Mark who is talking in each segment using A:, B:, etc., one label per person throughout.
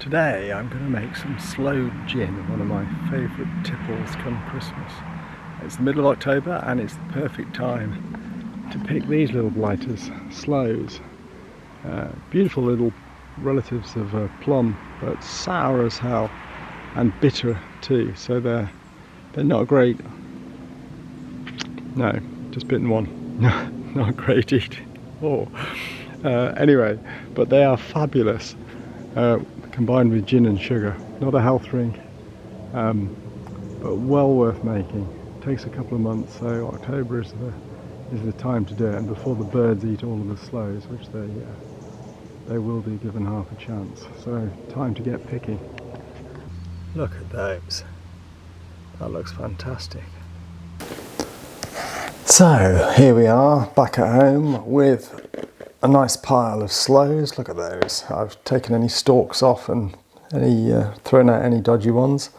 A: Today I'm going to make some sloe gin, one of my favourite tipples come Christmas. It's the middle of October and it's the perfect time to pick these little blighters, sloes. Beautiful little relatives of plum, but sour as hell and bitter too, so they're not great. No, just bitten one. Not great eating. Anyway, but they are fabulous. Combined with gin and sugar. Not a health drink, but well worth making. It takes a couple of months, so October is the time to do it, and before the birds eat all of the sloes, which they will be given half a chance. So time to get picky. Look at those. That looks fantastic. So here we are back at home with a nice pile of sloes. Look at those. I've taken any stalks off and thrown out any dodgy ones.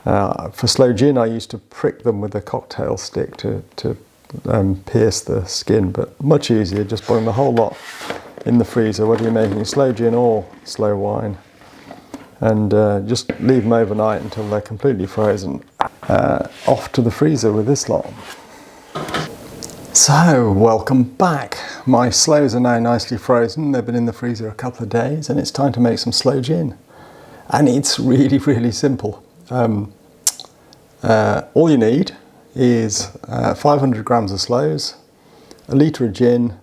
A: For sloe gin I used to prick them with a cocktail stick to pierce the skin, but much easier just putting the whole lot in the freezer, whether you're making sloe gin or sloe wine, and just leave them overnight until they're completely frozen. Off to the freezer with this lot. So, welcome back. My sloes are now nicely frozen. They've been in the freezer a couple of days and it's time to make some sloe gin. And it's really, really simple. All you need is 500 grams of sloes, a litre of gin,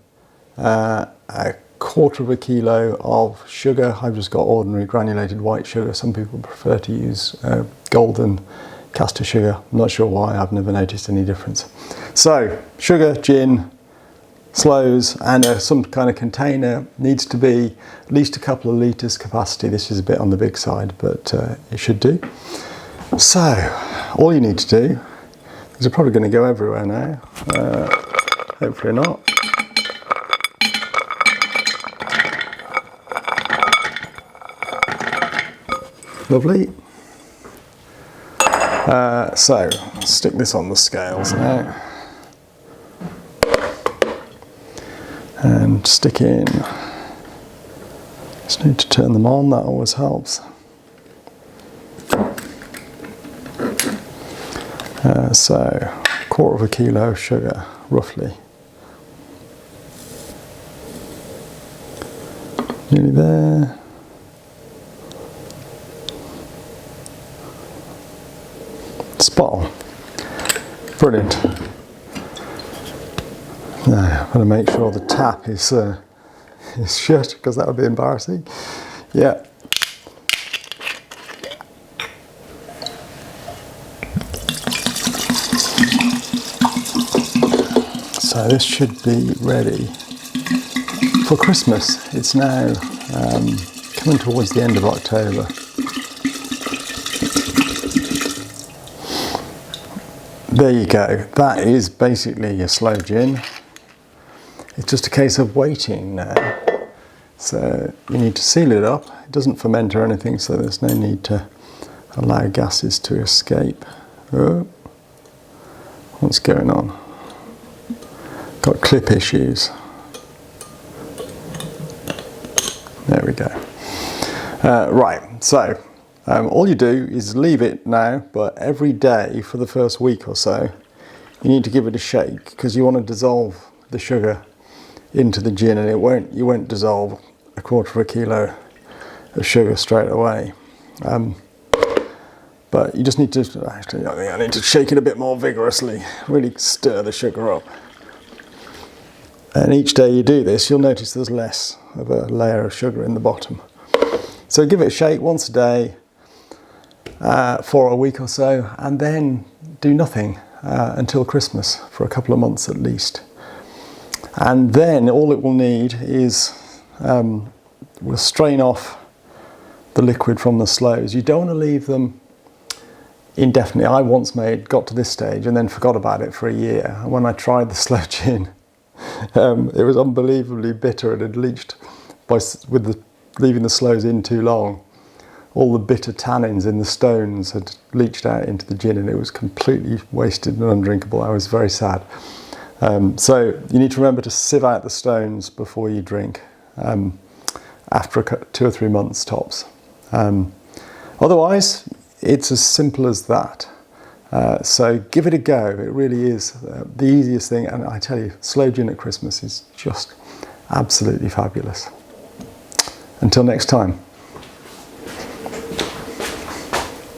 A: a quarter of a kilo of sugar. I've just got ordinary granulated white sugar. Some people prefer to use golden caster sugar. I'm not sure why, I've never noticed any difference. So, sugar, gin, sloes, and some kind of container. Needs to be at least a couple of litres capacity. This is a bit on the big side, but it should do. So, all you need to do, these are probably going to go everywhere now, hopefully not. Lovely. So, stick this on the scales now. And stick in. Just need to turn them on, that always helps. So, quarter of a kilo of sugar, roughly. Nearly there. Spot on. Brilliant. Now, I've got to make sure the tap is shut, because that would be embarrassing. Yeah. So this should be ready for Christmas. It's now coming towards the end of October. There you go. That is basically a sloe gin. It's just a case of waiting now. So you need to seal it up. It doesn't ferment or anything, so there's no need to allow gases to escape. Oh, what's going on? Got clip issues. There we go. Right, so all you do is leave it now, but every day for the first week or so, you need to give it a shake, because you want to dissolve the sugar into the gin, and you won't dissolve a quarter of a kilo of sugar straight away. But you just need to, actually I think I need to shake it a bit more vigorously, really stir the sugar up. And each day you do this, you'll notice there's less of a layer of sugar in the bottom. So give it a shake once a day for a week or so, and then do nothing until Christmas for a couple of months at least. And then all it will need is, we'll strain off the liquid from the sloes. You don't want to leave them indefinitely. I once got to this stage and then forgot about it for a year. And when I tried the sloe gin, it was unbelievably bitter. It had leached leaving the sloes in too long. All the bitter tannins in the stones had leached out into the gin, and it was completely wasted and undrinkable. I was very sad. So you need to remember to sieve out the stones before you drink, after 2 or 3 months tops. Otherwise, it's as simple as that. So give it a go. It really is the easiest thing. And I tell you, sloe gin at Christmas is just absolutely fabulous. Until next time.